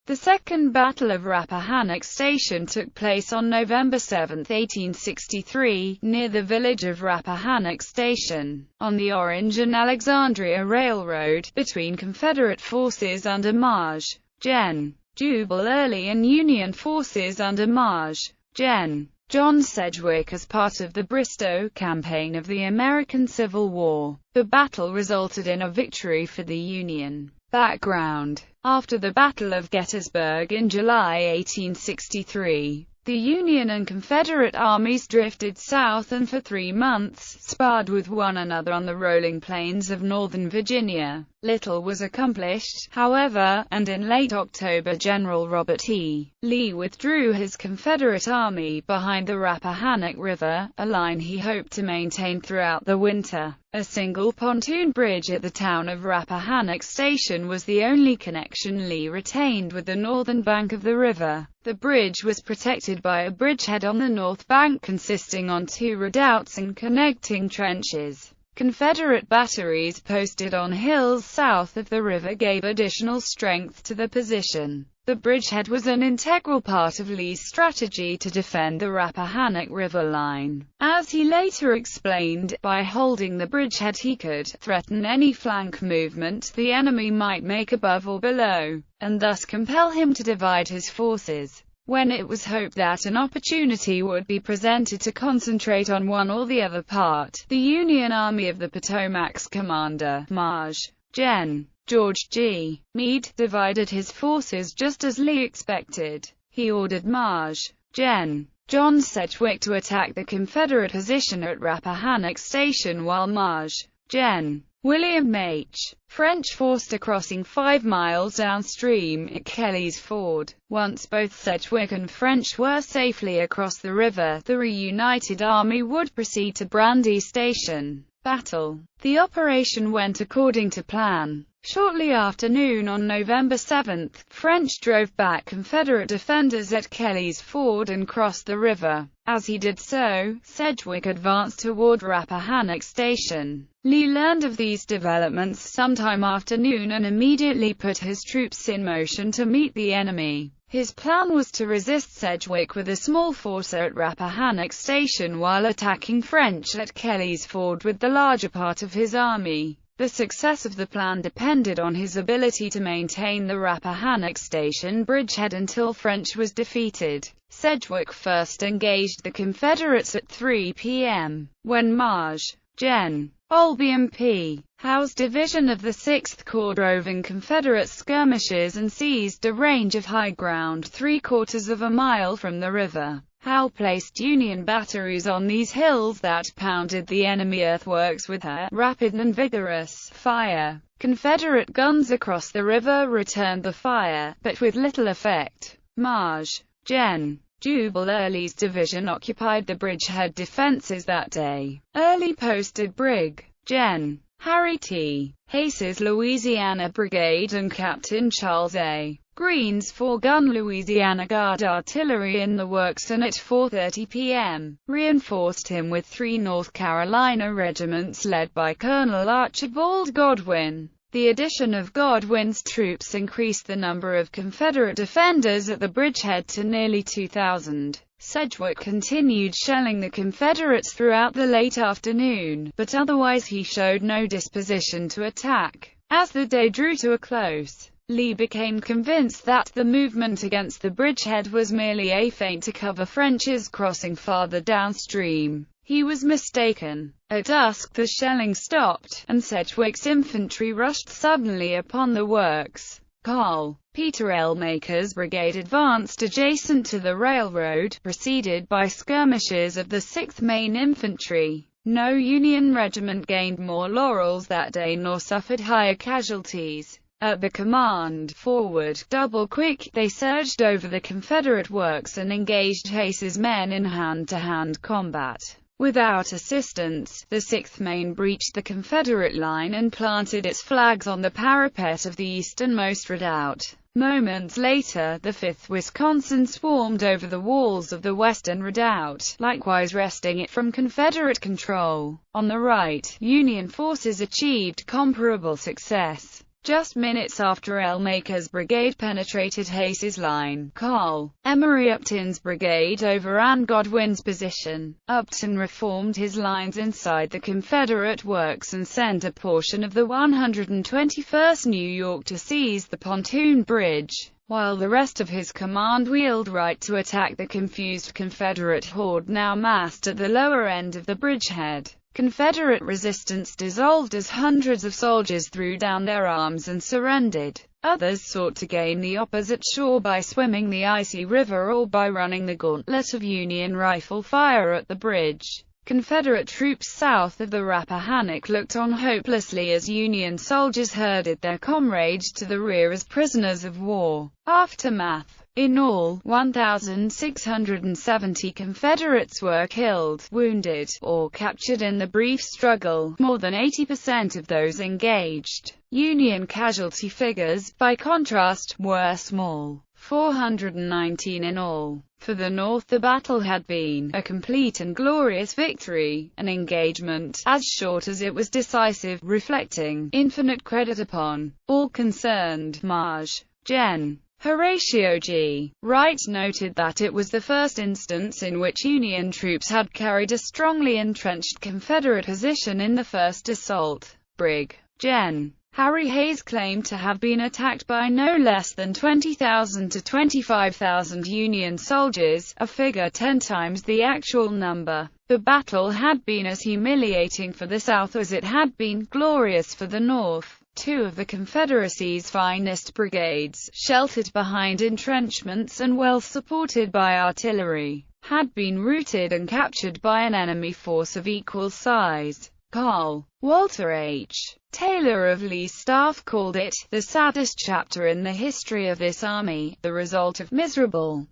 The Second Battle of Rappahannock Station took place on November 7, 1863, near the village of Rappahannock Station, on the Orange and Alexandria Railroad, between Confederate forces under Maj. Gen. Jubal Early and Union forces under Maj. Gen. John Sedgwick as part of the Bristow Campaign of the American Civil War. The battle resulted in a victory for the Union. Background: after the Battle of Gettysburg in July 1863, the Union and Confederate armies drifted south and for 3 months sparred with one another on the rolling plains of northern Virginia. Little was accomplished, however, and in late October General Robert E. Lee withdrew his Confederate army behind the Rappahannock River, a line he hoped to maintain throughout the winter. A single pontoon bridge at the town of Rappahannock Station was the only connection Lee retained with the northern bank of the river. The bridge was protected by a bridgehead on the north bank consisting on 2 redoubts and connecting trenches. Confederate batteries posted on hills south of the river gave additional strength to the position. The bridgehead was an integral part of Lee's strategy to defend the Rappahannock River line. As he later explained, by holding the bridgehead he could threaten any flank movement the enemy might make above or below, and thus compel him to divide his forces. When it was hoped that an opportunity would be presented to concentrate on one or the other part, the Union Army of the Potomac's commander, Maj. Gen. George G. Meade, divided his forces just as Lee expected. He ordered Maj. Gen. John Sedgwick to attack the Confederate position at Rappahannock Station while Maj. Gen. William H. French forced a crossing 5 miles downstream at Kelly's Ford. Once both Sedgwick and French were safely across the river, the reunited army would proceed to Brandy Station. Battle. The operation went according to plan. Shortly after noon on November 7, French drove back Confederate defenders at Kelly's Ford and crossed the river. As he did so, Sedgwick advanced toward Rappahannock Station. Lee learned of these developments sometime after noon and immediately put his troops in motion to meet the enemy. His plan was to resist Sedgwick with a small force at Rappahannock Station while attacking French at Kelly's Ford with the larger part of his army. The success of the plan depended on his ability to maintain the Rappahannock Station bridgehead until French was defeated. Sedgwick first engaged the Confederates at 3 p.m., when Maj. Gen. Olbiam P. Howe's division of the 6th Corps drove in Confederate skirmishes and seized a range of high ground 3/4 of a mile from the river. Howe placed Union batteries on these hills that pounded the enemy earthworks with her rapid and vigorous fire. Confederate guns across the river returned the fire, but with little effect. Maj. Gen. Jubal Early's division occupied the bridgehead defenses that day. Early posted Brig. Gen. Harry T. Hayes's Louisiana Brigade and Captain Charles A. Green's 4-gun Louisiana Guard artillery in the works, and at 4:30 p.m., reinforced him with 3 North Carolina regiments led by Colonel Archibald Godwin. The addition of Godwin's troops increased the number of Confederate defenders at the bridgehead to nearly 2,000. Sedgwick continued shelling the Confederates throughout the late afternoon, but otherwise he showed no disposition to attack. As the day drew to a close, Lee became convinced that the movement against the bridgehead was merely a feint to cover French's crossing farther downstream. He was mistaken. At dusk the shelling stopped, and Sedgwick's infantry rushed suddenly upon the works. Carl Peter Elmaker's brigade advanced adjacent to the railroad, preceded by skirmishers of the 6th Maine Infantry. No Union regiment gained more laurels that day nor suffered higher casualties. At the command, "Forward, double quick," they surged over the Confederate works and engaged Hayes's men in hand-to-hand combat. Without assistance, the 6th Maine breached the Confederate line and planted its flags on the parapet of the easternmost redoubt. Moments later, the 5th Wisconsin swarmed over the walls of the western redoubt, likewise wresting it from Confederate control. On the right, Union forces achieved comparable success. Just minutes after Ellmaker's brigade penetrated Hayes's line, Carl Emory Upton's brigade overran Godwin's position. Upton reformed his lines inside the Confederate works and sent a portion of the 121st New York to seize the pontoon bridge, while the rest of his command wheeled right to attack the confused Confederate horde now massed at the lower end of the bridgehead. Confederate resistance dissolved as hundreds of soldiers threw down their arms and surrendered. Others sought to gain the opposite shore by swimming the icy river or by running the gauntlet of Union rifle fire at the bridge. Confederate troops south of the Rappahannock looked on hopelessly as Union soldiers herded their comrades to the rear as prisoners of war. Aftermath. In all, 1,670 Confederates were killed, wounded, or captured in the brief struggle, more than 80% of those engaged. Union casualty figures, by contrast, were small, 419 in all. For the North, the battle had been a complete and glorious victory, an engagement as short as it was decisive, reflecting infinite credit upon all concerned. Marge. Gen. Horatio G. Wright noted that it was the first instance in which Union troops had carried a strongly entrenched Confederate position in the first assault. Brig. Gen. Harry Hayes claimed to have been attacked by no less than 20,000 to 25,000 Union soldiers, a figure 10 times the actual number. The battle had been as humiliating for the South as it had been glorious for the North. Two of the Confederacy's finest brigades, sheltered behind entrenchments and well supported by artillery, had been routed and captured by an enemy force of equal size. Carl Walter H. Taylor of Lee's staff called it the saddest chapter in the history of this army, the result of miserable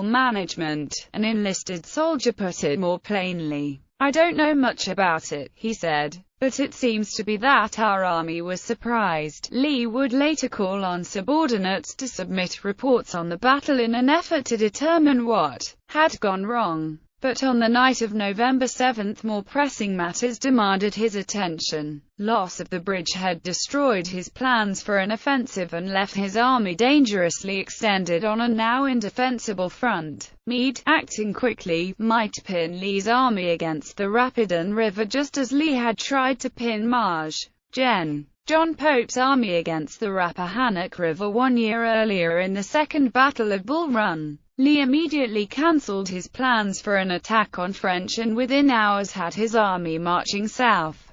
management. An enlisted soldier put it more plainly. "I don't know much about it," he said, "but it seems to be that our army was surprised." Lee would later call on subordinates to submit reports on the battle in an effort to determine what had gone wrong. But on the night of November 7, more pressing matters demanded his attention. Loss of the bridgehead destroyed his plans for an offensive and left his army dangerously extended on a now indefensible front. Meade, acting quickly, might pin Lee's army against the Rapidan River just as Lee had tried to pin Marge. Gen. John Pope's army against the Rappahannock River 1 year earlier in the Second Battle of Bull Run. Lee immediately cancelled his plans for an attack on French and within hours had his army marching south.